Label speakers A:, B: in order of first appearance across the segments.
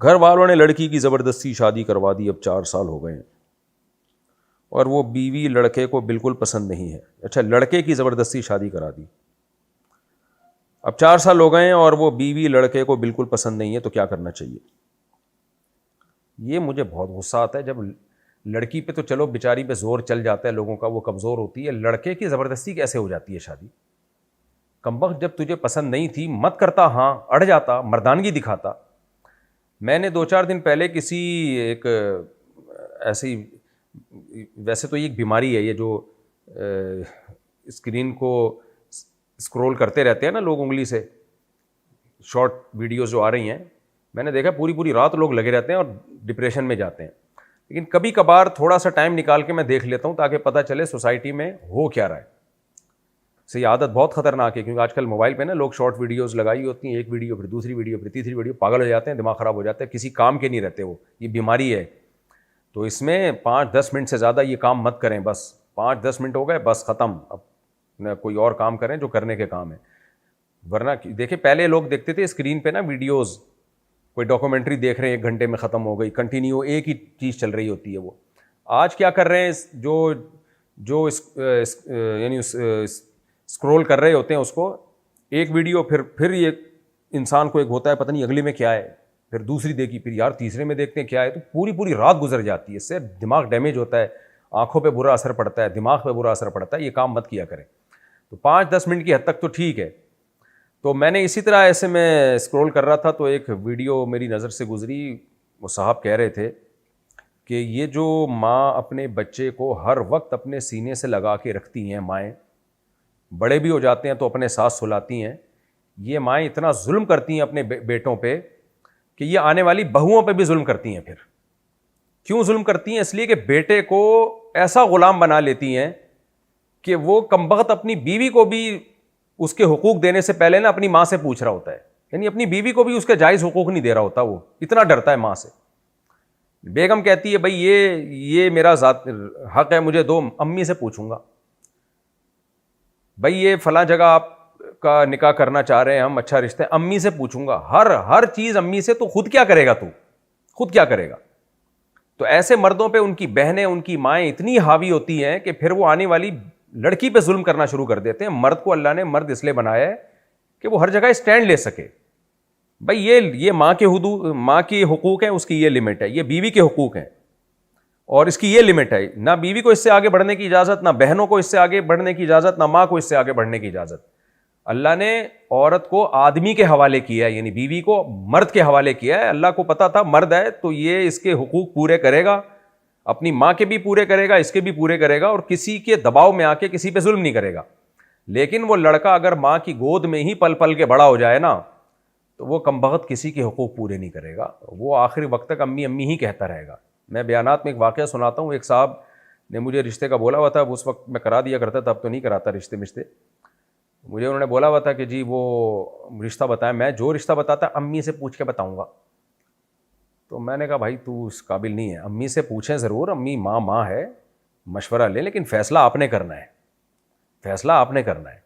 A: گھر والوں نے لڑکی کی زبردستی شادی کروا دی، اب 4 سال ہو گئے ہیں اور وہ بیوی لڑکے کو بالکل پسند نہیں ہے. اچھا، لڑکے کی زبردستی شادی کرا دی، اب 4 سال ہو گئے ہیں اور وہ بیوی لڑکے کو بالکل پسند نہیں ہے، تو کیا کرنا چاہیے؟ یہ مجھے بہت غصہ آتا ہے. جب لڑکی پہ تو چلو بیچاری پہ زور چل جاتا ہے لوگوں کا، وہ کمزور ہوتی ہے، لڑکے کی زبردستی کیسے ہو جاتی ہے شادی؟ کمبخت، جب تجھے پسند نہیں تھی مت کرتا، ہاں اڑ جاتا، مردانگی دکھاتا. میں نے 2-4 دن پہلے کسی ایک ایسی، ویسے تو یہ ایک بیماری ہے، یہ جو اسکرین کو اسکرول کرتے رہتے ہیں نا لوگ انگلی سے، شارٹ ویڈیوز جو آ رہی ہیں، میں نے دیکھا پوری رات لوگ لگے رہتے ہیں اور ڈپریشن میں جاتے ہیں. لیکن کبھی کبھار تھوڑا سا ٹائم نکال کے میں دیکھ لیتا ہوں تاکہ پتہ چلے سوسائٹی میں ہو کیا رہا ہے. سے یہ عادت بہت خطرناک ہے، کیونکہ آج کل موبائل پہ نا لوگ شارٹ ویڈیوز لگائی ہوتی ہیں، ایک ویڈیو پھر دوسری ویڈیو پھر تیسری ویڈیو، پاگل ہو جاتے ہیں، دماغ خراب ہو جاتا ہے، کسی کام کے نہیں رہتے. وہ یہ بیماری ہے. تو اس میں 5-10 منٹ سے زیادہ یہ کام مت کریں. بس 5-10 منٹ ہو گئے، بس ختم. اب کوئی اور کام کریں جو کرنے کے کام ہے. ورنہ دیکھیں پہلے لوگ دیکھتے تھے اسکرین پہ نا ویڈیوز، کوئی ڈاکومنٹری دیکھ رہے ہیں 1 گھنٹے میں ختم ہو گئی، کنٹینیو ایک ہی چیز چل رہی ہوتی ہے. وہ آج کیا کر رہے ہیں، جو یعنی اسکرول کر رہے ہوتے ہیں اس کو، ایک ویڈیو پھر یہ انسان کو ایک ہوتا ہے پتہ نہیں اگلی میں کیا ہے، پھر دوسری دیکھی، پھر یار تیسرے میں دیکھتے ہیں کیا ہے، تو پوری رات گزر جاتی ہے. اس سے دماغ ڈیمیج ہوتا ہے، آنکھوں پہ برا اثر پڑتا ہے، دماغ پہ برا اثر پڑتا ہے. یہ کام مت کیا کریں. تو 5-10 منٹ کی حد تک تو ٹھیک ہے. تو میں نے اسی طرح ایسے میں اسکرول کر رہا تھا تو ایک ویڈیو میری نظر سے گزری. وہ صاحب کہہ رہے تھے کہ یہ جو ماں اپنے بچے کو ہر وقت اپنے سینے سے لگا کے رکھتی ہیں، مائیں بڑے بھی ہو جاتے ہیں تو اپنے ساتھ سلاتی ہیں، یہ مائیں اتنا ظلم کرتی ہیں اپنے بیٹوں پہ کہ یہ آنے والی بہوؤں پہ بھی ظلم کرتی ہیں. پھر کیوں ظلم کرتی ہیں؟ اس لیے کہ بیٹے کو ایسا غلام بنا لیتی ہیں کہ وہ کمبخت اپنی بیوی کو بھی اس کے حقوق دینے سے پہلے نا اپنی ماں سے پوچھ رہا ہوتا ہے. یعنی اپنی بیوی کو بھی اس کے جائز حقوق نہیں دے رہا ہوتا، وہ اتنا ڈرتا ہے ماں سے. بیگم کہتی ہے بھائی یہ میرا ذات حق ہے، مجھے دو، امی سے پوچھوں گا. بھائی یہ فلاں جگہ آپ کا نکاح کرنا چاہ رہے ہیں ہم، اچھا رشتہ ہے، امی سے پوچھوں گا. ہر چیز امی سے. تو خود کیا کرے گا؟ خود کیا کرے گا؟ تو ایسے مردوں پہ ان کی بہنیں، ان کی مائیں اتنی حاوی ہوتی ہیں کہ پھر وہ آنے والی لڑکی پہ ظلم کرنا شروع کر دیتے ہیں. مرد کو اللہ نے مرد اس لیے بنایا ہے کہ وہ ہر جگہ اسٹینڈ لے سکے. بھائی یہ ماں کے حدود، ماں کی حقوق ہیں، اس کی یہ لمٹ ہے. یہ بیوی کے حقوق ہیں اور اس کی یہ لمٹ ہے. نہ بیوی کو اس سے آگے بڑھنے کی اجازت، نہ بہنوں کو اس سے آگے بڑھنے کی اجازت، نہ ماں کو اس سے آگے بڑھنے کی اجازت. اللہ نے عورت کو آدمی کے حوالے کیا ہے، یعنی بیوی کو مرد کے حوالے کیا ہے. اللہ کو پتا تھا مرد ہے تو یہ اس کے حقوق پورے کرے گا، اپنی ماں کے بھی پورے کرے گا، اس کے بھی پورے کرے گا، اور کسی کے دباؤ میں آ کے کسی پہ ظلم نہیں کرے گا. لیکن وہ لڑکا اگر ماں کی گود میں ہی پل پل کے بڑا ہو جائے نا، تو وہ کمبخت کسی کے حقوق پورے نہیں کرے گا. وہ آخری وقت تک امی امی ہی کہتا رہے گا. میں بیانات میں ایک واقعہ سناتا ہوں. ایک صاحب نے مجھے رشتے کا بولا ہوا تھا، اس وقت میں کرا دیا کرتا تھا، اب تو نہیں کراتا رشتے. مجھے انہوں نے بولا ہوا تھا کہ جی وہ رشتہ بتائیں. میں جو رشتہ بتاتا امی سے پوچھ کے بتاؤں گا. تو میں نے کہا بھائی تو اس قابل نہیں ہے. امی سے پوچھیں ضرور، امی ماں ہے، مشورہ لیں، لیکن فیصلہ آپ نے کرنا ہے. فیصلہ آپ نے کرنا ہے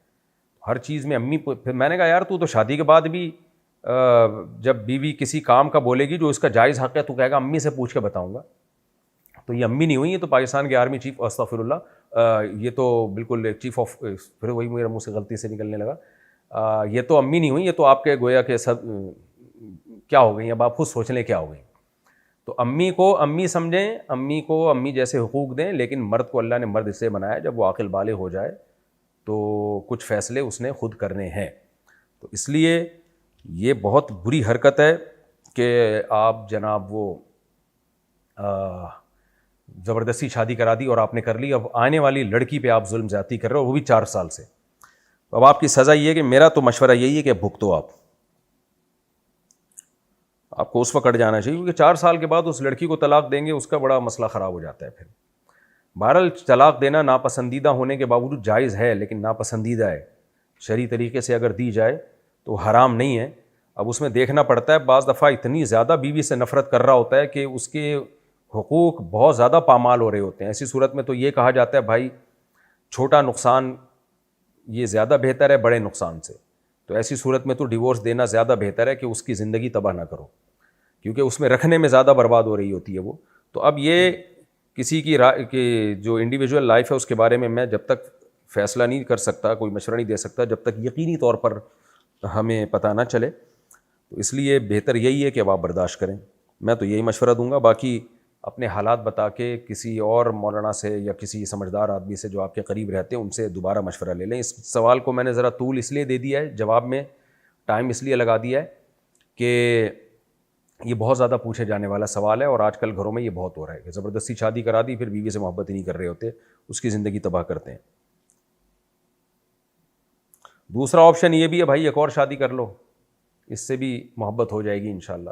A: ہر چیز میں. امی پھر میں نے کہا یار تو شادی کے بعد بھی جب بیوی کسی کام کا بولے گی جو اس کا جائز حق ہے، تو کہے گا امی سے پوچھ کے بتاؤں گا. تو یہ امی نہیں ہوئی، یہ تو پاکستان کے آرمی چیف، استغفر اللہ، یہ تو بالکل چیف آف، پھر وہی میرے منہ سے غلطی سے نکلنے لگا، یہ تو امی نہیں ہوئی، یہ تو آپ کے گویا کہ سب کیا ہو گئی. اب آپ خود سوچ لیں کیا ہو گئی. تو امی کو امی سمجھیں، امی کو امی جیسے حقوق دیں. لیکن مرد کو اللہ نے مرد اس سے بنایا جب وہ عاقل بالغ ہو جائے تو کچھ فیصلے اس نے خود کرنے ہیں. تو اس لیے یہ بہت بری حرکت ہے کہ آپ جناب وہ زبردستی شادی کرا دی اور آپ نے کر لی. اب آنے والی لڑکی پہ آپ ظلم زیادتی کر رہے ہو، وہ بھی 4 سال سے. اب آپ کی سزا یہ ہے کہ میرا تو مشورہ یہی ہے کہ بھگتو. آپ کو اس وقت کٹ جانا چاہیے، کیونکہ 4 سال کے بعد اس لڑکی کو طلاق دیں گے، اس کا بڑا مسئلہ خراب ہو جاتا ہے. پھر بہرحال طلاق دینا ناپسندیدہ ہونے کے باوجود جائز ہے، لیکن ناپسندیدہ ہے. شرعی طریقے سے اگر دی جائے تو حرام نہیں ہے. اب اس میں دیکھنا پڑتا ہے، بعض دفعہ اتنی زیادہ بیوی سے نفرت کر رہا ہوتا ہے کہ اس کے حقوق بہت زیادہ پامال ہو رہے ہوتے ہیں. ایسی صورت میں تو یہ کہا جاتا ہے بھائی چھوٹا نقصان یہ زیادہ بہتر ہے بڑے نقصان سے. تو ایسی صورت میں تو ڈیورس دینا زیادہ بہتر ہے کہ اس کی زندگی تباہ نہ کرو. کیونکہ اس میں رکھنے میں زیادہ برباد ہو رہی ہوتی ہے وہ. تو اب یہ کسی کی جو انڈیویجول لائف ہے اس کے بارے میں جب تک فیصلہ نہیں کر سکتا, کوئی مشورہ نہیں دے سکتا جب تک یقینی طور پر ہمیں پتہ نہ چلے. تو اس لیے بہتر یہی ہے کہ اب آپ برداشت کریں. میں تو یہی مشورہ دوں گا. باقی اپنے حالات بتا کے کسی اور مولانا سے یا کسی سمجھدار آدمی سے جو آپ کے قریب رہتے ہیں ان سے دوبارہ مشورہ لے لیں. اس سوال کو میں نے ذرا طول اس لیے دے دیا ہے, جواب میں ٹائم اس لیے لگا دیا ہے کہ یہ بہت زیادہ پوچھے جانے والا سوال ہے, اور آج کل گھروں میں یہ بہت ہو رہا ہے کہ زبردستی شادی کرا دی, پھر بیوی سے محبت ہی نہیں کر رہے ہوتے, اس کی زندگی تباہ کرتے ہیں. دوسرا آپشن یہ بھی ہے بھائی ایک اور شادی کر لو, اس سے بھی محبت ہو جائے گی انشاءاللہ.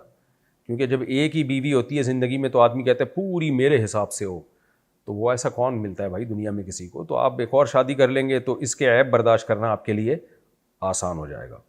A: کیونکہ جب ایک ہی بیوی ہوتی ہے زندگی میں تو آدمی کہتا ہے پوری میرے حساب سے ہو, تو وہ ایسا کون ملتا ہے بھائی دنیا میں کسی کو. تو آپ ایک اور شادی کر لیں گے تو اس کے عیب برداشت کرنا آپ کے لیے آسان ہو جائے گا.